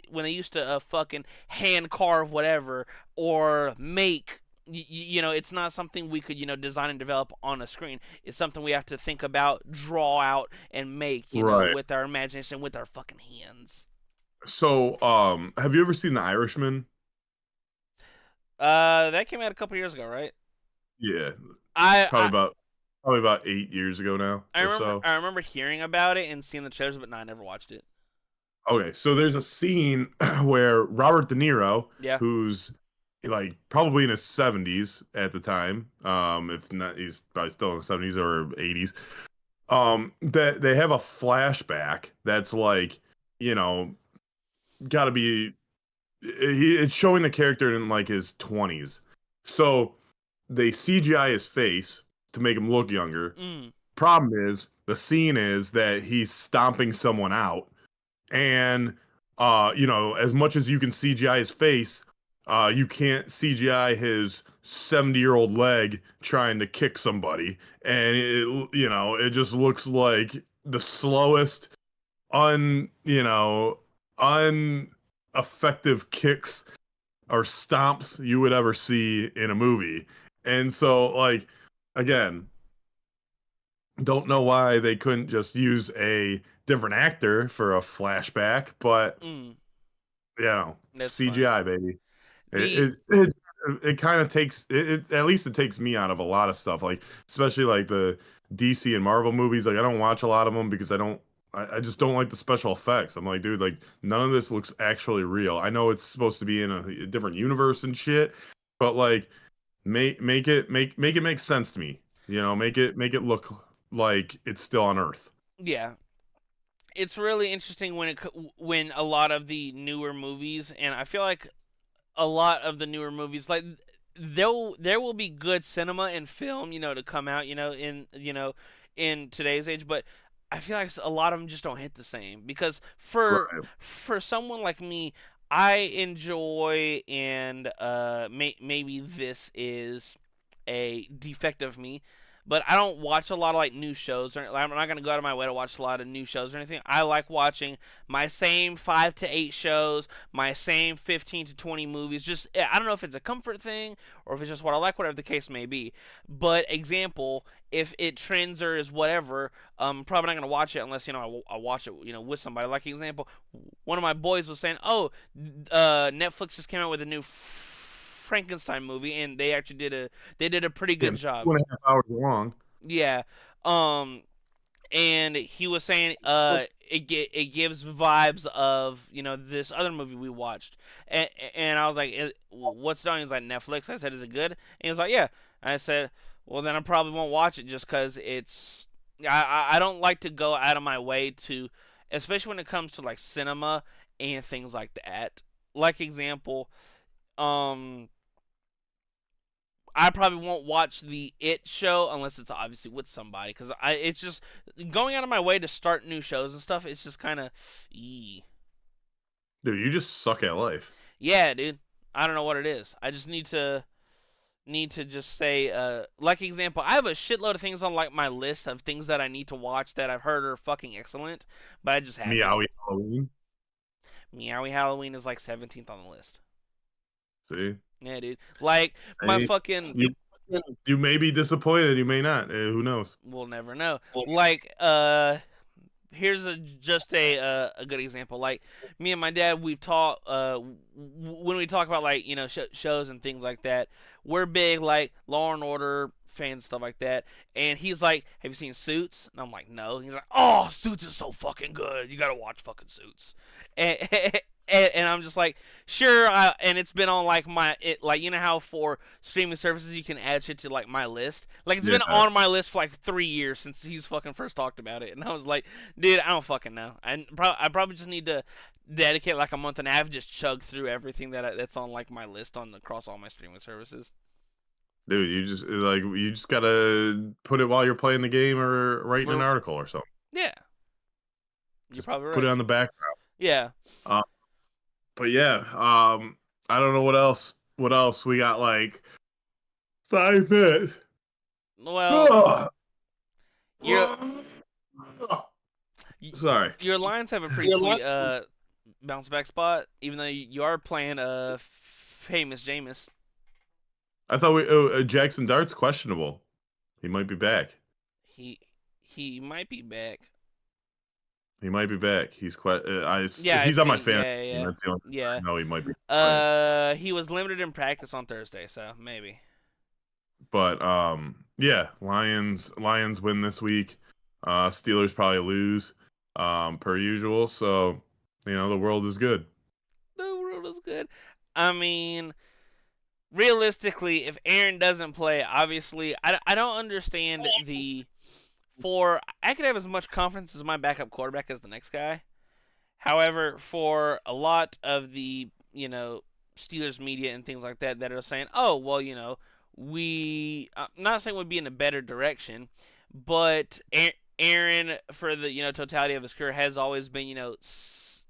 when they used to fucking hand carve whatever or make it's not something we could design and develop on a screen. It's something we have to think about, draw out, and make Right. with our imagination, with our fucking hands. So, have you ever seen The Irishman? That came out a couple years ago, right? Yeah, I probably I about probably about 8 years ago now I or remember so. I remember hearing about it and seeing the trailers, but no, I never watched it. Okay, so there's a scene where Robert De Niro, Yeah. who's like probably in his 70s at the time, if not, he's probably still in his 70s or 80s. That they have a flashback that's like, you know, got to be it's showing the character in like his 20s. So they CGI his face to make him look younger. Mm. Problem is, the scene is that he's stomping someone out, and as much as you can CGI his face, you can't CGI his 70-year-old leg trying to kick somebody, and it just looks like the slowest un you know uneffective kicks or stomps you would ever see in a movie. And so, like, again, don't know why they couldn't just use a different actor for a flashback, but Mm. That's funny. CGI baby. The It kind of takes at least it takes me out of a lot of stuff, like especially like the DC and Marvel movies. Like I don't watch a lot of them because I just don't like the special effects. I'm like, dude, like none of this looks actually real. I know it's supposed to be in a different universe and shit, but like make it make sense to me. Make it look like it's still on Earth. yeah, it's really interesting when a lot of the newer movies, and I feel like a lot of the newer movies, like there will be good cinema and film, to come out, in today's age, but I feel like a lot of them just don't hit the same because Right. for someone like me, I enjoy and maybe this is a defect of me, but I don't watch a lot of like new shows. I'm not gonna go out of my way to watch a lot of new shows or anything. I like watching my same 5 to 8 shows, my same 15 to 20 movies. Just I don't know if it's a comfort thing or if it's just what I like, whatever the case may be. But example, if it trends or is whatever, probably not gonna watch it unless I watch it with somebody. Like example, one of my boys was saying, "Oh, Netflix just came out with a new Frankenstein movie, and they actually did a pretty Yeah, good job. 2.5 hours long. Yeah. And he was saying it gives vibes of this other movie we watched, and I was like, what's done? He was like, Netflix. I said, is it good? And he was like, yeah. And I said, well, then I probably won't watch it just because it's I don't like to go out of my way to, especially when it comes to like cinema and things like that. Like example, um I probably won't watch the It show unless it's obviously with somebody, because it's just going out of my way to start new shows and stuff. It's just kind of, Dude, you just suck at life. yeah, dude. I don't know what it is. I just need to just say, like example, I have a shitload of things on like my list of things that I need to watch that I've heard are fucking excellent, but I just haven't. Meowie Halloween. Meowie Halloween is like 17th on the list. See, Yeah, dude. Like my hey, fucking, you you may be disappointed. You may not. Who knows? we'll never know. Like here's just a good example. Like me and my dad, we've talked when we talk about like shows and things like that. We're big like Law and Order fans, stuff like that. And he's like, "Have you seen Suits?" And I'm like, "No." He's like, "Oh, Suits is so fucking good. You gotta watch fucking Suits." And, and I'm just like, sure. And it's been on like like how for streaming services you can add shit to like my list. Like it's been Yeah, on my list for like 3 years since he's fucking first talked about it. And I was like, dude, I don't fucking know. I probably just need to dedicate like a month and a half, just chug through everything that's on like my list on across all my streaming services. dude, you just gotta put it while you're playing the game or writing an We're, article or something. yeah, you're Just probably put it right. on the background. Yeah. Uh, but yeah, I don't know what else. What else? We got like 5 minutes. Well, Oh, your sorry. your Lions have a pretty sweet bounce back spot, even though you are playing famous Jameis. I thought Jackson Dart's questionable. He might be back. He he might be back. He might be back. Yeah, I he's on my see. fantasy Yeah, team. yeah, That's the only thing yeah. I know he might be playing. He was limited in practice on Thursday, so maybe. But yeah, Lions win this week. Steelers probably lose, per usual. So the world is good. The world is good. I mean, realistically, if Aaron doesn't play, obviously, I don't understand the for I could have as much confidence as my backup quarterback as the next guy. However, for a lot of the Steelers media and things like that are saying, oh well, I'm not saying we'd be in a better direction, but Aaron for the totality of his career has always been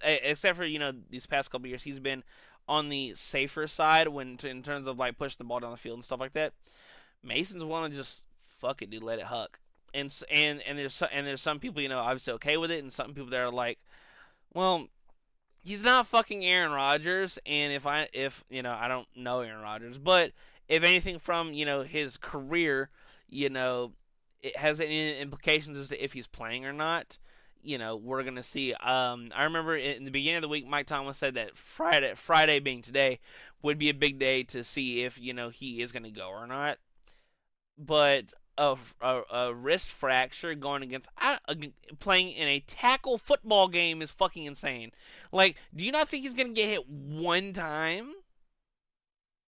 except for these past couple years he's been on the safer side in terms of like pushing the ball down the field and stuff like that. Mason's willing to just fuck it, dude, let it huck. And there's some people obviously okay with it, and some people that are like, well, he's not fucking Aaron Rodgers, and if I don't know Aaron Rodgers, but if anything from his career, it has any implications as to if he's playing or not. We're gonna see. I remember in the beginning of the week, Mike Thomas said that Friday being today, would be a big day to see if he is gonna go or not. But a wrist fracture going against playing in a tackle football game is fucking insane. Like, do you not think he's gonna get hit one time?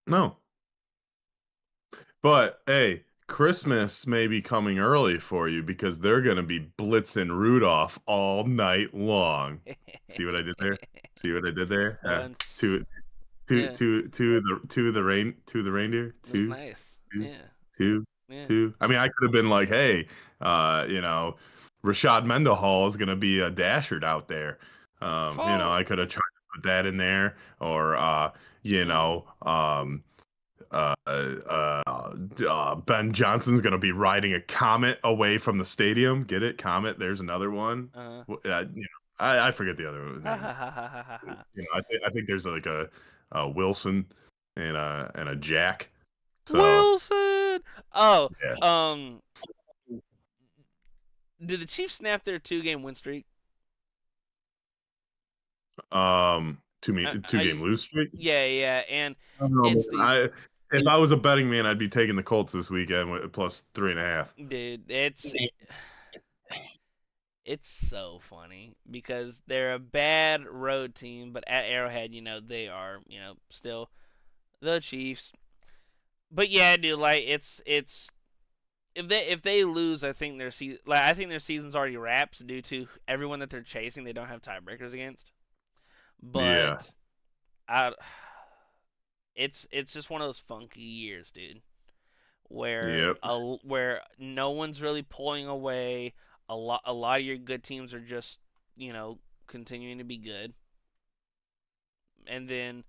No, but hey, Christmas may be coming early for you because they're gonna be blitzing Rudolph all night long. See what I did there? See what I did there? Once, Two, yeah, to the reindeer. that's nice. Two, Yeah, two, yeah. two. I mean, I could have been like, hey, Rashad Mendenhall is gonna be a dashard out there. Oh, I could have tried to put that in there, or you mm, know, Ben Johnson's gonna be riding a comet away from the stadium. Get it? Comet. There's another one. uh, I forget the other ha names. ha ha ha ha ha. Ha. I think there's like a Wilson and a Jack. So Wilson. Oh, yeah. did the Chiefs snap their 2-game win streak? two game lose streak. Yeah, and I don't know, it's man. the If I was a betting man, I'd be taking the Colts this weekend with plus 3.5. dude. It's so funny because they're a bad road team, but at Arrowhead, they are, still the Chiefs. But yeah, dude, like it's if they lose, I think their season's already wrapped due to everyone that they're chasing. They don't have tiebreakers against. Yeah. But I, it's just one of those funky years, dude, Yep. where no one's really pulling away. A lot of your good teams are just continuing to be good, and then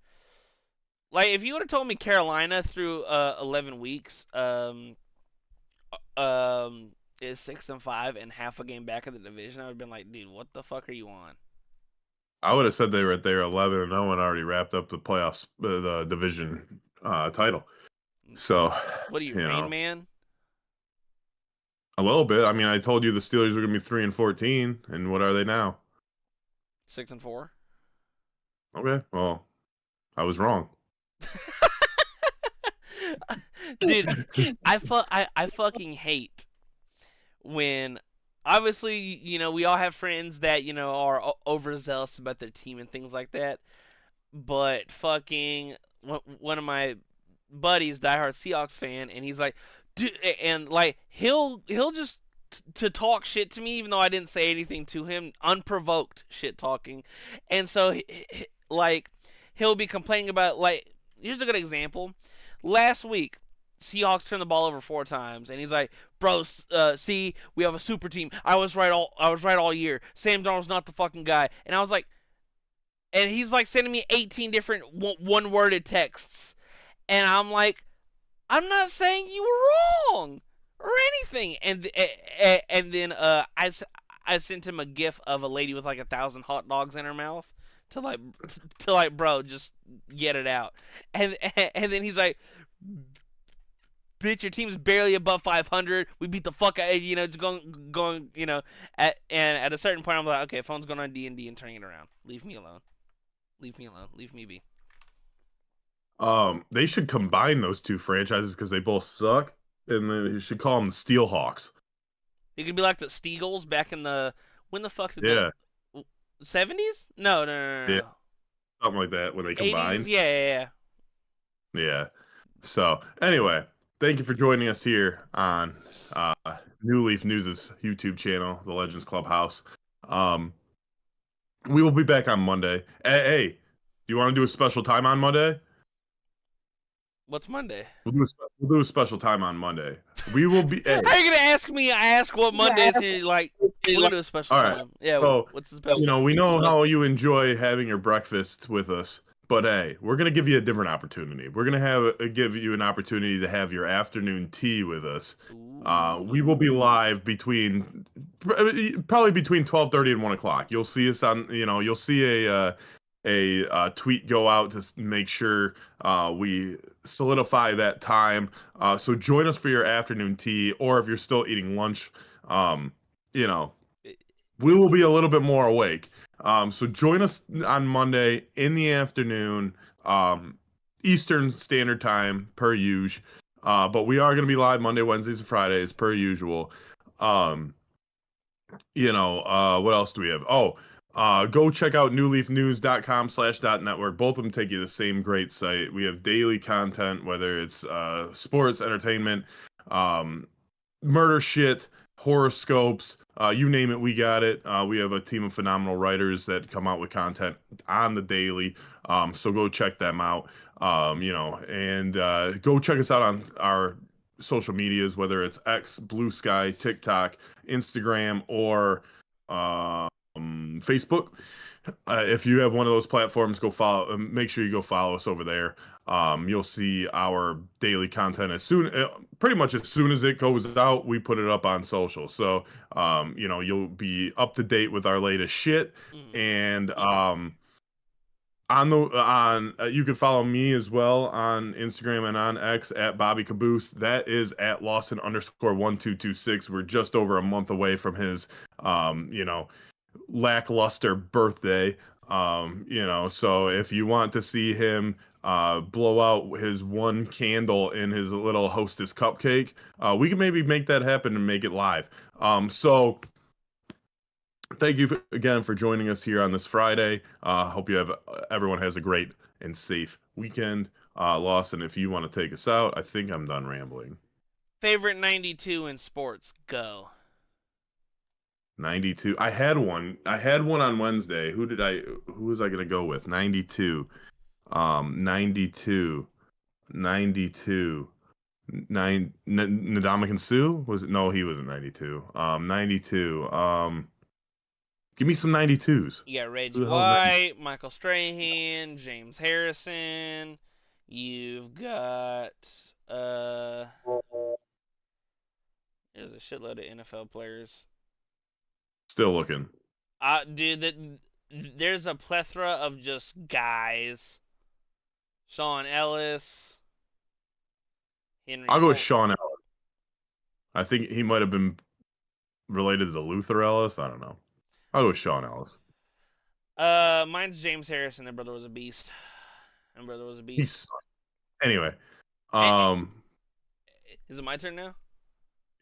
like if you would have told me Carolina through 11 weeks is 6-5 and half a game back of the division, I would have been like, dude, what the fuck are you on? I would have said they were at their 11-0 and already wrapped up the playoffs, the division title. So, What are you, you Rain know, Man? a little bit. I mean, I told you the Steelers were going to be 3-14, and what are they now? 6-4. Okay, well, I was wrong. Dude, I fucking hate when obviously we all have friends that are overzealous about their team and things like that, but fucking one of my buddies, diehard Seahawks fan, and he's like, dude, and like he'll just to talk shit to me even though I didn't say anything to him, unprovoked shit talking, and so like he'll be complaining about like here's a good example. Last week, Seahawks turned the ball over 4 times, and he's like, "Bro, see, we have a super team. I was right all year. Sam Darnold's not the fucking guy." And I was like, and he's like sending me 18 different one-worded texts, and I'm like, I'm not saying you were wrong or anything. And then I sent him a gif of a lady with like 1,000 hot dogs in her mouth to like bro, just get it out. And then he's like, bitch, your team's barely above 500. We beat the fuck out, just going, and at a certain point, I'm like, okay, phone's going on D&D and turning it around. Leave me alone. Leave me alone. Leave me be. They should combine those two franchises because they both suck, and then you should call them the Steelhawks. It could be like the Steagles back in when the fuck did the Yeah, 70s? No, no, no, no, yeah, no. something like that when they 80s? combine. Yeah, yeah, yeah. Yeah. So anyway, thank you for joining us here on uh, New Leaf News' YouTube channel, the Legends Clubhouse. Um, we will be back on Monday. Hey, do you want to do a special time on Monday? What's Monday? We'll do a special time on Monday. We will be. Hey, How are you gonna ask me? I ask what Monday is, and you're like, we're gonna do a special all right. time. Yeah, So what's the special time? we know how you enjoy having your breakfast with us, but hey, we're gonna give you a different opportunity. We're gonna give you an opportunity to have your afternoon tea with us. We will be Ooh. live probably between 12:30 and 1 o'clock. You'll see us on. You'll see a tweet go out to make sure we solidify that time. So join us for your afternoon tea, or if you're still eating lunch, um, you know, we will be a little bit more awake. So join us on Monday in the afternoon, Eastern Standard Time per usual. But we are going to be live Monday, Wednesdays, and Fridays per usual. Um, what else do we have? Oh, go check out newleafnews.com/.network. Both of them take you to the same great site. We have daily content, whether it's sports, entertainment, um, murder shit, horoscopes, you name it, we got it. We have a team of phenomenal writers that come out with content on the daily. So go check them out. And go check us out on our social medias, whether it's X, Blue Sky, TikTok, Instagram, or Facebook. If you have one of those platforms, go follow. Make sure you go follow us over there. You'll see our daily content pretty much as soon as it goes out, we put it up on social. So, you'll be up to date with our latest shit. Mm. And you can follow me as well on Instagram and on X at Bobby Kaboose. That is at Lawson_1226. We're just over a month away from his, lackluster birthday. So if you want to see him blow out his one candle in his little Hostess cupcake, we can maybe make that happen and make it live. So thank you again for joining us here on this Friday. Hope everyone has a great and safe weekend. Lawson, if you want to take us out, I think I'm done rambling. Favorite 92 in sports? Go. 92. I had one. I had one on Wednesday. Who was I going to go with? 92. 92. 92. Ndamukong Suh? Was it? No, he wasn't 92. 92. Give me some 92s. You got Who Reggie the hell's 90? White, Michael Strahan, James Harrison. You've got there's a shitload of NFL players. Still looking. Dude, there's a plethora of just guys. Sean Ellis, Henry I'll go with Ford. Sean Ellis. I think he might have been related to Luther Ellis. I don't know. I'll go with Sean Ellis. Mine's James Harrison. Their brother was a beast. My brother was a beast. He's anyway. Is it my turn now?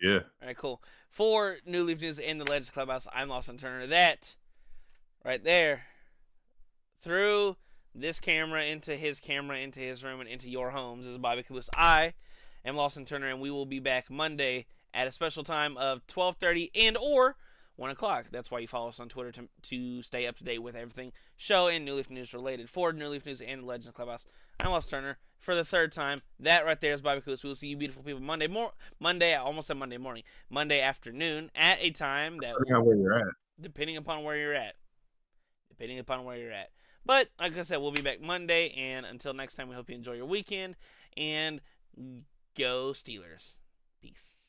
Yeah. All right, cool. For New Leaf News and the Legends Clubhouse, I'm Lawson Turner. That right there, through this camera, into his room, and into your homes, is Bobby Kaboose. I am Lawson Turner, and we will be back Monday at a special time of 12:30 and or 1 o'clock. That's why you follow us on Twitter to stay up to date with everything show and New Leaf News related. For New Leaf News and the Legends Clubhouse, I'm Lawson Turner. For the third time, that right there is Bobby Kaboose. We will see you beautiful people Monday, I almost said Monday morning, Monday afternoon at a time that Depending on where you're at. depending upon where you're at. But like I said, we'll be back Monday, and until next time, we hope you enjoy your weekend and go Steelers. Peace.